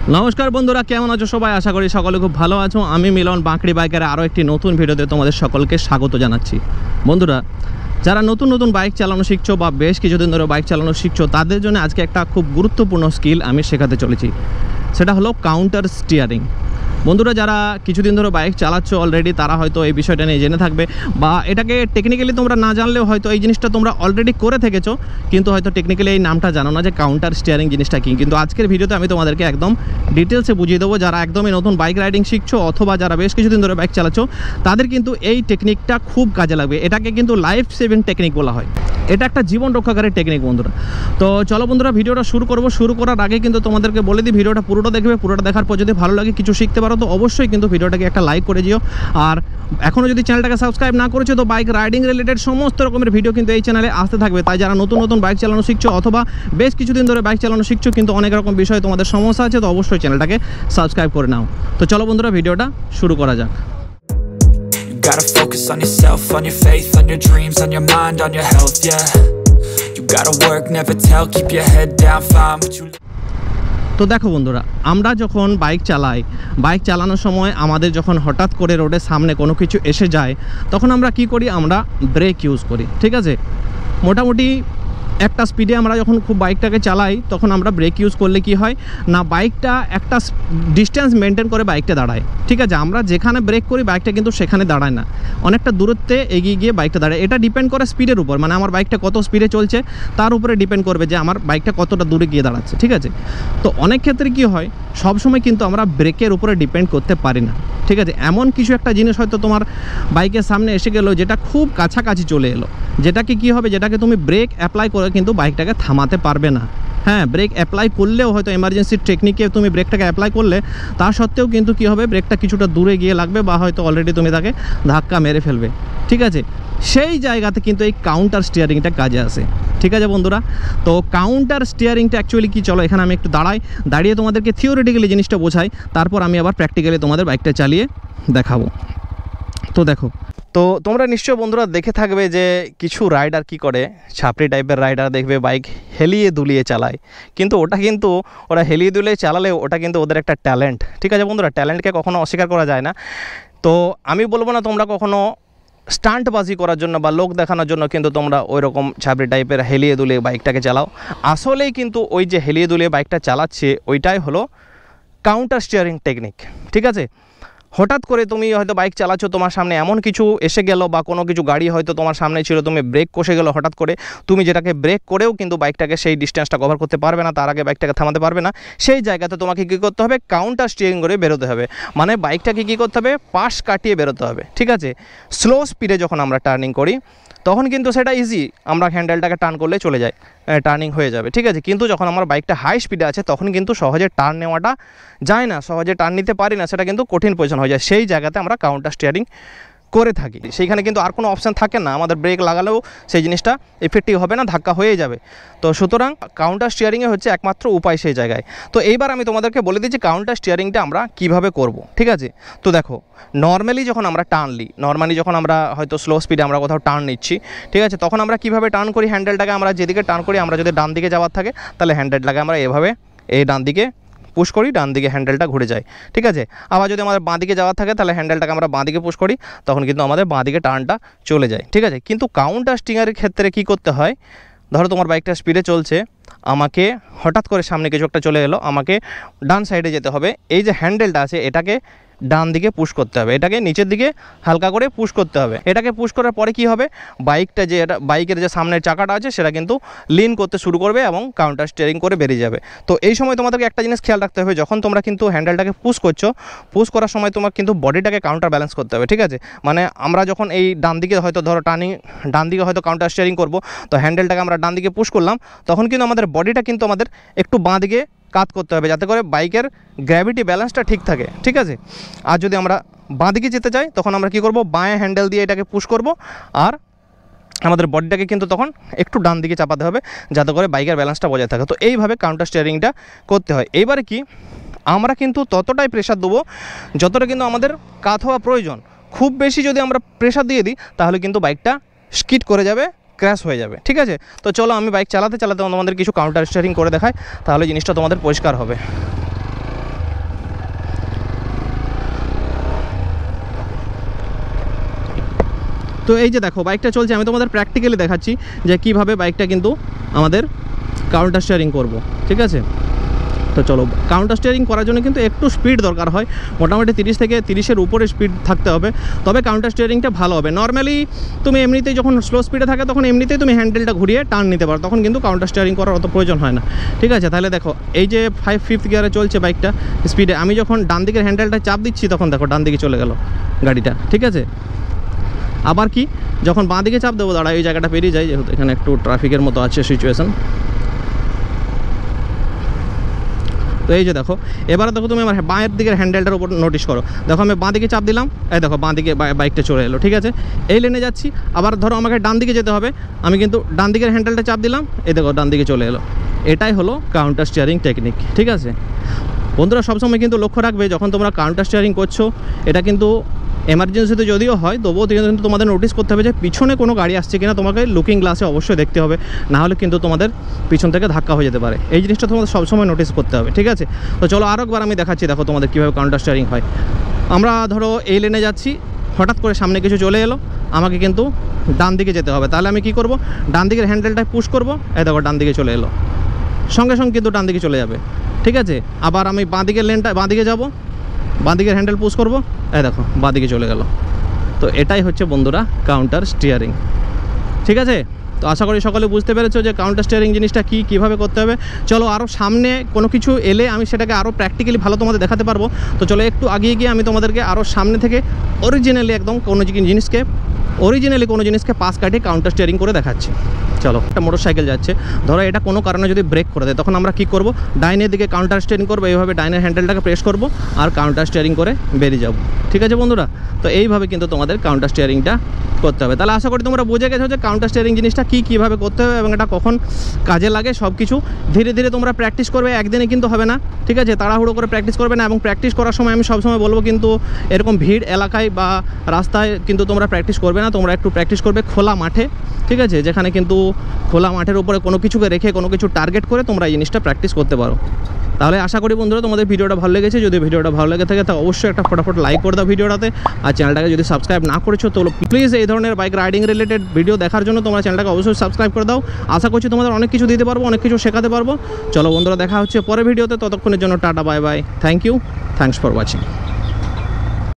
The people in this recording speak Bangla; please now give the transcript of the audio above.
নমস্কার বন্ধুরা, কেমন আছো সবাই? আশা করি সকলে খুব ভালো আছো। আমি মিলন বাnkribiker আরও একটি নতুন ভিডিওতে তোমাদের সকলকে স্বাগত জানাচ্ছি। বন্ধুরা, যারা নতুন নতুন বাইক চালানো শিখছো বা বেশ কিছুদিন ধরে বাইক চালানো শিখছো, তাদের জন্য আজকে একটা খুব গুরুত্বপূর্ণ স্কিল আমি শেখাতে চলেছি। সেটা হলো কাউন্টার স্টিয়ারিং। বন্ধুরা, যারা কিছুদিন ধরে বাইক চালাচ্ছ অলরেডি, তারা হয়তো এই বিষয়টা নিয়ে জেনে থাকবে, বা এটাকে টেকনিক্যালি তোমরা না জানলেও হয়তো এই জিনিসটা তোমরা অলরেডি করে থেকেছো, কিন্তু হয়তো টেকনিক্যালি এই নামটা জানো না যে কাউন্টার স্টিয়ারিং জিনিসটা কী। কিন্তু আজকের ভিডিওতে আমি তোমাদেরকে একদম ডিটেলসে বুঝিয়ে দেবো। যারা একদমই নতুন বাইক রাইডিং শিখছো অথবা যারা বেশ কিছুদিন ধরে বাইক চালাচ্ছো, তাদের কিন্তু এই টেকনিকটা খুব কাজে লাগবে। এটাকে কিন্তু লাইফ সেভিং টেকনিক বলা হয়। এটা একটা জীবন রক্ষাকারী টেকনিক বন্ধুরা। তো চলো বন্ধুরা, ভিডিওটা শুরু করবো। শুরু করার আগে কিন্তু তোমাদেরকে বলে দিই, ভিডিওটা পুরোটা দেখবে। পুরোটা দেখার পর যদি ভালো লাগে, কিছু শিখতে পারো, তো অবশ্যই কিন্তু ভিডিওটাকে একটা লাইক করে দিও। আর এখনও যদি চ্যানেলটাকে সাবস্ক্রাইব না করেছো, তো বাইক রাইডিং রিলেটেড সমস্ত রকমের ভিডিও কিন্তু এই চ্যানেলে আসতে থাকবে। তাই যারা নতুন নতুন বাইক চালানো শিখছো অথবা বেশ কিছুদিন ধরে বাইক চালানো শিখছো, কিন্তু অনেক রকম বিষয়ে তোমাদের সমস্যা আছে, তো অবশ্যই চ্যানেলটাকে সাবস্ক্রাইব করে নাও। তো চলো বন্ধুরা, ভিডিওটা শুরু করা যাক। Gotta focus on yourself, on your faith, on your dreams, on your mind, on your health, yeah. You gotta work, never tell, keep your head down, find what you. তো দেখো বন্ধুরা, আমরা যখন বাইক চালাই, বাইক চালানোর সময় আমাদের যখন হঠাৎ করে রোডের সামনে কোনো কিছু এসে যায়, তখন আমরা কি করি? আমরা ব্রেক ইউজ করি, ঠিক আছে? মোটামুটি একটা স্পিডে আমরা যখন খুব বাইকটাকে চালাই, তখন আমরা ব্রেক ইউজ করলে কি হয় না, বাইকটা একটা ডিস্টেন্স মেনটেন করে বাইকটা দাঁড়ায়, ঠিক আছে? আমরা যেখানে ব্রেক করি বাইকটা কিন্তু সেখানে দাঁড়ায় না, অনেকটা দূরত্বে এগিয়ে গিয়ে বাইকটা দাঁড়ায়। এটা ডিপেন্ড করে স্পিডের উপর, মানে আমার বাইকটা কত স্পিডে চলছে তার উপরে ডিপেন্ড করবে যে আমার বাইকটা কতটা দূরে গিয়ে দাঁড়াচ্ছে, ঠিক আছে? তো অনেক ক্ষেত্রে কি হয়, সবসময় কিন্তু আমরা ব্রেকের উপরে ডিপেন্ড করতে পারি না, ঠিক আছে? এমন কিছু একটা জিনিস হয়তো তোমার বাইকের সামনে এসে গেলো, যেটা খুব কাছাকাছি চলে এলো, যেটাকে কি হবে, যেটাকে তুমি ব্রেক অ্যাপ্লাই করে কিন্তু বাইকটাকে থামাতে পারবে না। হ্যাঁ, ব্রেক অ্যাপ্লাই করলেও হয়তো এমার্জেন্সি টেকনিকে তুমি ব্রেকটাকে অ্যাপ্লাই করলে, তা সত্ত্বেও কিন্তু কি হবে, ব্রেকটা কিছুটা দূরে গিয়ে লাগবে, বা হয়তো অলরেডি তুমি তাকে ধাক্কা মেরে ফেলবে, ঠিক আছে? সেই জায়গাতে কিন্তু এই কাউন্টার স্টিয়ারিংটা কাজে আসে, ঠিক আছে বন্ধুরা? তো কাউন্টার স্টিয়ারিংটা অ্যাকচুয়ালি কি, চলো এখানে আমি একটু দাঁড়িয়ে তোমাদেরকে থিওরিটিক্যালি জিনিসটা বোঝাই, তারপর আমি আবার প্র্যাকটিক্যালি তোমাদের বাইকটা চালিয়ে দেখাবো। তো দেখো, তো তোমরা নিশ্চয় বন্ধুরা দেখে থাকবে যে কিছু রাইডার কি করে, ছাপড়ি টাইপের রাইডার দেখবে বাইক হেলিয়ে দুলিয়ে চালায়, কিন্তু ওরা হেলিয়ে দুলিয়ে চালালেও ওটা কিন্তু ওদের একটা ট্যালেন্ট, ঠিক আছে বন্ধুরা? ট্যালেন্টকে কখনো অস্বীকার করা যায় না। তো আমি বলবো না তোমরা কখনো স্টান্টবাজি করার জন্য বা লোক দেখানোর জন্য কিন্তু তোমরা ওই রকম ছাপড়ি টাইপের হেলিয়ে দুলিয়ে বাইকটাকে চালাও। আসলেই কিন্তু ওই যে হেলিয়ে দুলিয়ে বাইকটা চালাচ্ছে, ওইটাই হলো কাউন্টার স্টিয়ারিং টেকনিক, ঠিক আছে? হঠাৎ করে তুমি হয়তো বাইক চালাচ্ছ, তোমার সামনে এমন কিছু এসে গেল, বা কোনো কিছু গাড়ি হয়তো তোমার সামনে ছিল, তুমি ব্রেক কষে গেলো হঠাৎ করে, তুমি যেটাকে ব্রেক করেও কিন্তু বাইকটাকে সেই ডিস্টেন্সটা কভার করতে পারবে না, তার আগে বাইকটাকে থামাতে পারবে না। সেই জায়গাতে তোমাকে কী করতে হবে? কাউন্টার স্টিয়ারিং করে বেরোতে হবে, মানে বাইকটাকে কী করতে হবে? পাশ কাটিয়ে বেরোতে হবে, ঠিক আছে? স্লো স্পিডে যখন আমরা টার্নিং করি তখন কিন্তু সেটা ইজি, আমরা হ্যান্ডেলটাকে টার্ন করলে চলে যায়, টার্নিং হয়ে যাবে, ঠিক আছে? কিন্তু যখন আমার বাইকটা হাই স্পিডে আছে, তখন কিন্তু সহজে টার্ন নেওয়াটা যায় না, সহজে টার্ন নিতে পারি না, সেটা কিন্তু কঠিন পজিশন হয়ে যায়। সেই জায়গাতে আমরা কাউন্টার স্টিয়ারিং করে থাকি। সেইখানে কিন্তু আর কোনো অপশান থাকে না, আমাদের ব্রেক লাগালেও সেই জিনিসটা এফেক্টিভ হবে না, ধাক্কা হয়ে যাবে। তো সুতরাং কাউন্টার স্টিয়ারিংয়ে হচ্ছে একমাত্র উপায় সেই জায়গায়। তো এইবার আমি তোমাদেরকে বলে দিচ্ছি কাউন্টার স্টিয়ারিংটা আমরা কীভাবে করব, ঠিক আছে? তো দেখো, নর্মালি যখন আমরা যখন আমরা হয়তো স্লো স্পিডে আমরা কোথাও টার্ন নিচ্ছি, ঠিক আছে? তখন আমরা কীভাবে টার্ন করি? হ্যান্ডেলটাকে আমরা যেদিকে টার্ন করি, আমরা যদি ডান দিকে যাওয়ার থাকে তাহলে হ্যান্ডেলটাকে আমরা এভাবে এই ডান দিকে পুশ করি, ডান দিকে হ্যান্ডেলটা ঘুরে যায়, ঠিক আছে? আবার যদি আমাদের বাঁ দিকে যাওয়ার থাকে তাহলে হ্যান্ডেলটাকে আমরা বাঁ দিকে পুশ করি, তখন কিন্তু আমাদের বাঁ দিকে টার্নটা চলে যায়, ঠিক আছে? কিন্তু কাউন্টার স্টিয়ারিংয়ের ক্ষেত্রে কী করতে হয়? ধরো তোমার বাইকটা স্পিডে চলছে, আমাকে হঠাৎ করে সামনে কিছু একটা চলে এলো, আমাকে ডান সাইডে যেতে হবে, এই যে হ্যান্ডেলটা আছে এটাকে ডান দিকে পুশ করতে হবে, এটাকে নিচের দিকে হালকা করে পুশ করতে হবে। এটাকে পুশ করার পরে কি হবে? বাইকের যে সামনের চাকাটা আছে সেটা কিন্তু লিন করতে শুরু করবে এবং কাউন্টার স্টিয়ারিং করে বেরিয়ে যাবে। তো এই সময় তোমাদেরকে একটা জিনিস খেয়াল রাখতে হবে, যখন তোমরা কিন্তু হ্যান্ডেলটাকে পুশ করছো, পুশ করার সময় তোমার কিন্তু বডিটাকে কাউন্টার ব্যালেন্স করতে হবে, ঠিক আছে? মানে আমরা যখন এই ডান দিকে হয়তো ধরো ডান দিকে হয়তো কাউন্টার স্টিয়ারিং করবো, তো হ্যান্ডেলটাকে আমরা ডান দিকে পুশ করলাম, তখন কিন্তু আমাদের বডিটা কিন্তু আমাদের একটু বাঁ দিকে কাত করতে হবে, যাতে করে বাইকের গ্র্যাভিটি ব্যালেন্সটা ঠিক থাকে, ঠিক আছে? আর যদি আমরা বাঁ দিকে যেতে চাই, তখন আমরা কী করব? বাঁয়ে হ্যান্ডেল দিয়ে এটাকে পুশ করব, আর আমাদের বডিটাকে কিন্তু তখন একটু ডান দিকে চাপাতে হবে, যাতে করে বাইকের ব্যালেন্সটা বজায় থাকে। তো এইভাবে কাউন্টার স্টিয়ারিংটা করতে হয়। এইবারে কি, আমরা কিন্তু ততটাই প্রেশার দেবো যতটা কিন্তু আমাদের কাত হওয়া প্রয়োজন। খুব বেশি যদি আমরা প্রেশার দিয়ে দিই, তাহলে কিন্তু বাইকটা স্কিড করে যাবে, ক্র্যাশ হয়ে যাবে, ঠিক আছে? তো চলো আমি বাইক চালাতে চালাতে তোমাদের কিছু কাউন্টার স্টিয়ারিং করে দেখাই, তাহলে জিনিসটা তোমাদের পরিষ্কার হবে। তো এই যে দেখো বাইকটা চলছে, আমি তোমাদের প্র্যাকটিক্যালি দেখাচ্ছি যে কীভাবে বাইকটা কিন্তু আমাদের কাউন্টার স্টিয়ারিং করব, ঠিক আছে। তো চলো, কাউন্টার স্টিয়ারিং করার জন্য কিন্তু একটু স্পিড দরকার হয়, মোটামুটি 30 থেকে 30-এর উপরে স্পিড থাকতে হবে, তবে কাউন্টার স্টিয়ারিংটা ভালো হবে। নর্মালি তুমি এমনিতেই যখন স্লো স্পিডে থাকে তখন এমনিতেই তুমি হ্যান্ডেলটা ঘুরিয়ে টার্ন নিতে পারো, তখন কিন্তু কাউন্টার স্টিয়ারিং করার অত প্রয়োজন হয় না, ঠিক আছে। তাহলে দেখো এই যে 5th গিয়ারে চলছে বাইকটা স্পিডে, আমি যখন ডান দিকের হ্যান্ডেলটা চাপ দিচ্ছি তখন দেখো ডান দিকে চলে গেল গাড়িটা, ঠিক আছে। আবার কি যখন বাঁ দিকে চাপ দেবো, দাঁড়া এই জায়গাটা পেরিয়ে যায়, যেহেতু এখানে একটু ট্রাফিকের মতো আছে সিচুয়েশন। তো এই যে দেখো এবারে দেখো তুমি আমার বাঁয়ের দিকের হ্যান্ডেলটার উপর নোটিশ করো, দেখো আমি বাঁ দিকে চাপ দিলাম, এই দেখো বাঁ দিকে বাইকটা চলে এলো, ঠিক আছে। এই লেনে যাচ্ছি, আবার ধরো আমাকে ডান দিকে যেতে হবে, আমি কিন্তু ডান দিকের হ্যান্ডেলটা চাপ দিলাম, এই দেখো ডান দিকে চলে এলো। এটাই হলো কাউন্টার স্টিয়ারিং টেকনিক, ঠিক আছে। বন্ধুরা সবসময় কিন্তু লক্ষ্য রাখবে যখন তোমরা কাউন্টার স্টিয়ারিং করছো, এটা কিন্তু এমার্জেন্সিতে যদিও হয় তবুও কিন্তু তোমাদের নোটিস করতে হবে যে পিছনে কোনো গাড়ি আসছে কিনা, তোমাকে লুকিং গ্লাসে অবশ্যই দেখতে হবে, না হলে কিন্তু তোমাদের পিছন থেকে ধাক্কা হয়ে যেতে পারে। এই জিনিসটা তোমাদের সবসময় নোটিস করতে হবে, ঠিক আছে। তো চলো আরও একবার আমি দেখাচ্ছি, দেখো তোমাদের কীভাবে কাউন্টার স্টিয়ারিং হয়। আমরা ধরো এই লেনে যাচ্ছি, হঠাৎ করে সামনে কিছু চলে এলো, আমাকে কিন্তু ডান দিকে যেতে হবে, তাহলে আমি কি করব, ডান দিকের হ্যান্ডেলটায় পুশ করব, এই দেখো ডান দিকে চলে এলো, সঙ্গে সঙ্গে কিন্তু ডান দিকে চলে যাবে, ঠিক আছে। আবার আমি বাঁ দিকের লেনটা বাঁ দিকে যাবো, বাঁ দিকের হ্যান্ডেল পুশ করবো, এই দেখো বাঁ দিকে চলে গেল। তো এটাই হচ্ছে বন্ধুরা কাউন্টার স্টিয়ারিং, ঠিক আছে। তো আশা করি সকলে বুঝতে পেরেছো যে কাউন্টার স্টিয়ারিং জিনিসটা কীভাবে করতে হবে। চলো আরও সামনে কোনো কিছু এলে আমি সেটাকে আরও প্র্যাকটিক্যালি ভালো তোমাদের দেখাতে পারবো। তো চলো একটু আগিয়ে গিয়ে আমি তোমাদেরকে আরও সামনে থেকে অরিজিনালি একদম কোনো জিনিসকে পাশ কাটিয়ে কাউন্টার স্টিয়ারিং করে দেখাচ্ছি। চলো, একটা মোটরসাইকেল যাচ্ছে, ধরো এটা কোনো কারণে যদি ব্রেক করে দেয়, তখন আমরা কী করব, ডাইনের দিকে কাউন্টার স্টিয়ারিং করবো, এইভাবে ডাইনের হ্যান্ডেলটাকে প্রেস করব আর কাউন্টার স্টিয়ারিং করে বেরিয়ে যাব, ঠিক আছে বন্ধুরা। তো এইভাবে কিন্তু তোমাদের কাউন্টার স্টিয়ারিংটা করতে হবে। তাহলে আশা করি তোমরা বুঝে গেছো যে কাউন্টার স্টিয়ারিং জিনিসটা কীভাবে করতে হবে এবং এটা কখন কাজে লাগে। সব কিছু ধীরে ধীরে তোমরা প্র্যাকটিস করবে, একদিনে কিন্তু হবে না, ঠিক আছে। তাড়াহুড়ো করে প্র্যাকটিস করবে না, এবং প্র্যাকটিস করার সময় আমি সবসময় বলবো কিন্তু এরকম ভিড় এলাকায় বা রাস্তায় কিন্তু তোমরা প্র্যাকটিস করবে না, তোমরা একটু প্র্যাকটিস করবে খোলা মাঠে, ঠিক আছে, যেখানে কিন্তু খোলা মাঠের উপরে কোনো কিছুকে রেখে কোনো কিছু টার্গেট করে তোমরা এই জিনিসটা প্র্যাকটিস করতে পারো। তাহলে আশা করি বন্ধুরা তোমাদের ভিডিওটা ভালো লেগেছে। যদি ভিডিওটা ভালো লেগে থাকে তাহলে অবশ্যই একটা ফটাফট লাইক করে দাও ভিডিওটাতে, আর চ্যানেলটাকে যদি সাবস্ক্রাইব না করেছো তো প্লিজ এই ধরনের বাইক রাইডিং রিলেটেড ভিডিও দেখার জন্য তোমরা চ্যানেলটাকে অবশ্যই সাবস্ক্রাইব করে দাও। আশা করছি তোমাদের অনেক কিছু দিতে পারবো, অনেক কিছু শেখাতে পারবো। চলো বন্ধুরা দেখা হচ্ছে পরের ভিডিওতে, ততক্ষণের জন্য tata bye bye, thank you, thanks for watching.